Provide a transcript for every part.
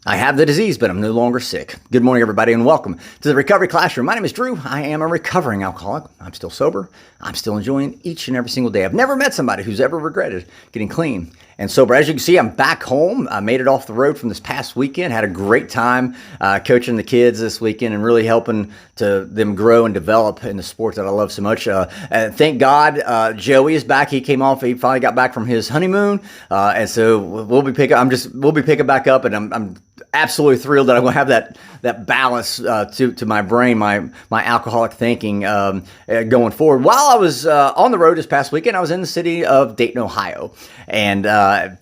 I have the disease, but I'm no longer sick. Good morning, everybody, and welcome to the Recovery Classroom. My name is Drew. I am a recovering alcoholic. I'm still sober. I'm still enjoying each and every single day. I've never met somebody who's ever regretted getting clean and sober. As you can see, I'm back home. I made it off the road from this past weekend. Had a great time coaching the kids this weekend and really helping to them grow and develop in the sport that I love so much. Thank God, Joey is back. He came off. He finally got back from his honeymoon, and so we'll be picking back up, and I'm absolutely thrilled that I'm going to have that balance to my brain, my alcoholic thinking going forward. While I was on the road this past weekend, I was in the city of Dayton, Ohio, and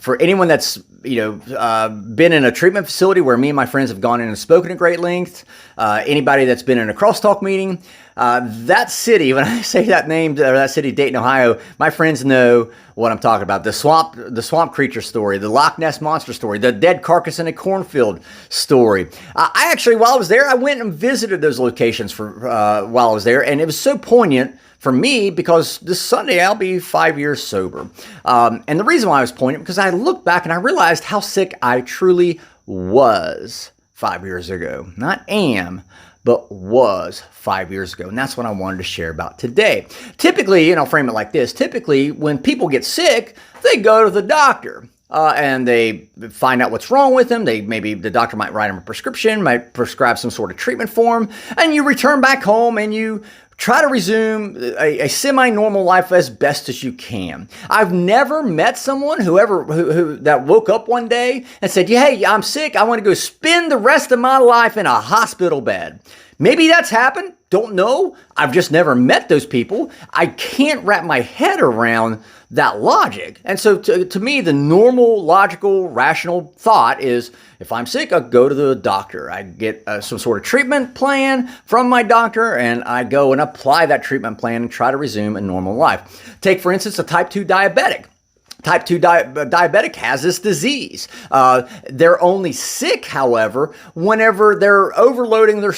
for anyone that's been in a treatment facility where me and my friends have gone in and spoken at great length, anybody that's been in a crosstalk meeting, that city, when I say that name, or that city, Dayton, Ohio, my friends know what I'm talking about. The swamp creature story, the Loch Ness monster story, the dead carcass in a cornfield story. I actually, while I was there, I went and visited those locations while I was there, and it was so poignant for me because this Sunday I'll be 5 years sober. And the reason why I was poignant, because I looked back and I realized how sick I truly was 5 years ago. Not am, but was 5 years ago. And that's what I wanted to share about today. Typically, and I'll frame it like this, typically when people get sick, they go to the doctor. And they find out what's wrong with them. Maybe the doctor might write them a prescription, might prescribe some sort of treatment for them, and you return back home and you try to resume a semi-normal life as best as you can. I've never met someone who that woke up one day and said, "Yeah, hey, I'm sick. I want to go spend the rest of my life in a hospital bed." Maybe that's happened. Don't know. I've just never met those people. I can't wrap my head around that logic. And so to me, the normal, logical, rational thought is if I'm sick, I'll go to the doctor. I get some sort of treatment plan from my doctor, and I go and apply that treatment plan and try to resume a normal life. Take, for instance, a type 2 diabetic. Type 2 diabetic has this disease. They're only sick, however, whenever they're overloading their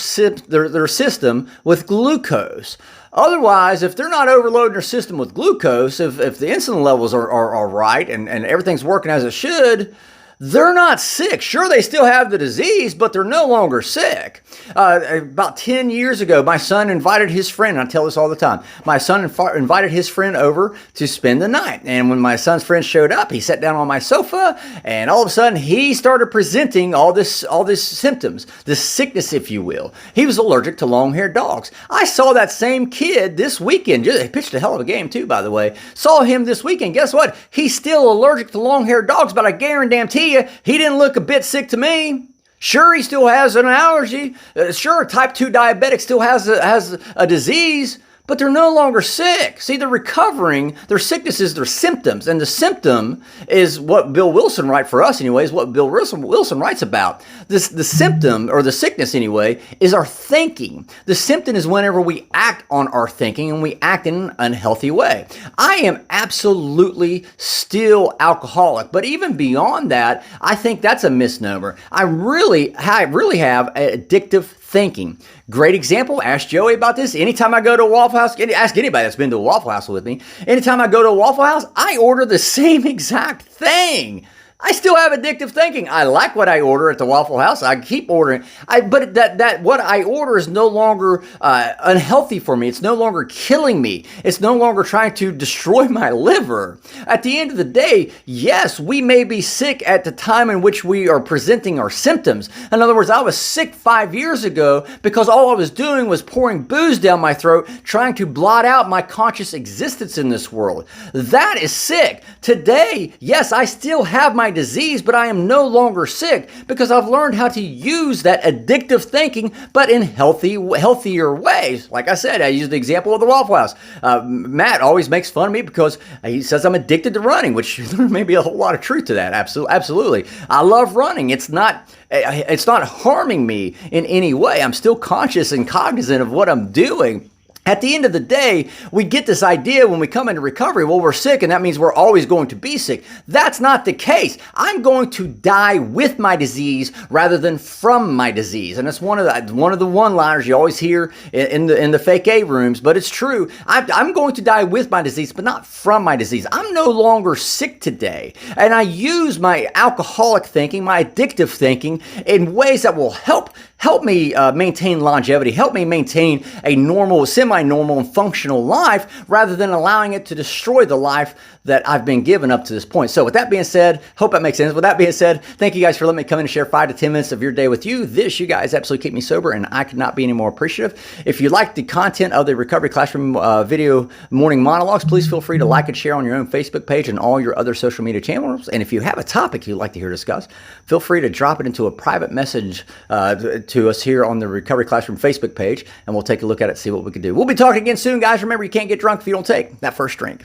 system with glucose. Otherwise, if they're not overloading their system with glucose, if the insulin levels are right and everything's working as it should, they're not sick. Sure, they still have the disease, but they're no longer sick. About 10 years ago, my son invited his friend, and I tell this all the time, my son invited his friend over to spend the night. And when my son's friend showed up, he sat down on my sofa, and all of a sudden, he started presenting all this symptoms, this sickness, if you will. He was allergic to long-haired dogs. I saw that same kid this weekend. He pitched a hell of a game, too, by the way. Saw him this weekend. Guess what? He's still allergic to long-haired dogs, but I guarantee you, he didn't look a bit sick to me. Sure, he still has an allergy. Sure, type 2 diabetic still has a disease, but they're no longer sick. See, they're recovering. Their sickness is their symptoms, and the symptom is what Bill Wilson writes for us anyway, is what Bill Wilson writes about. The symptom, or the sickness anyway, is our thinking. The symptom is whenever we act on our thinking and we act in an unhealthy way. I am absolutely still alcoholic, but even beyond that, I think that's a misnomer. I really have addictive thinking. Great example. Ask Joey about this. Anytime I go to a Waffle House, ask anybody that's been to a Waffle House with me. Anytime I go to a Waffle House, I order the same exact thing. I still have addictive thinking. I like what I order at the Waffle House. I keep ordering. But that what I order is no longer unhealthy for me. It's no longer killing me. It's no longer trying to destroy my liver. At the end of the day, yes, we may be sick at the time in which we are presenting our symptoms. In other words, I was sick 5 years ago because all I was doing was pouring booze down my throat, trying to blot out my conscious existence in this world. That is sick. Today, yes, I still have my disease, but I am no longer sick because I've learned how to use that addictive thinking, but in healthier ways. Like I said, I used the example of the Waffle House. Matt always makes fun of me because he says I'm addicted to running, which there may be a whole lot of truth to that. Absolutely. I love running. It's not harming me in any way. I'm still conscious and cognizant of what I'm doing. At the end of the day, we get this idea when we come into recovery, well, we're sick and that means we're always going to be sick. That's not the case. I'm going to die with my disease rather than from my disease. And that's one of the one-liners you always hear in the fake A rooms, but it's true. I'm going to die with my disease, but not from my disease. I'm no longer sick today. And I use my alcoholic thinking, my addictive thinking in ways that will help me maintain longevity, help me maintain a normal, semi-normal and functional life rather than allowing it to destroy the life that I've been given up to this point. So with that being said, hope that makes sense. With that being said, thank you guys for letting me come in and share 5 to 10 minutes of your day with you. You guys absolutely keep me sober, and I could not be any more appreciative. If you like the content of the Recovery Classroom video morning monologues, please feel free to like and share on your own Facebook page and all your other social media channels. And if you have a topic you'd like to hear discussed, feel free to drop it into a private message to us here on the Recovery Classroom Facebook page, and we'll take a look at it, see what we can do. We'll be talking again soon, guys. Remember, you can't get drunk if you don't take that first drink.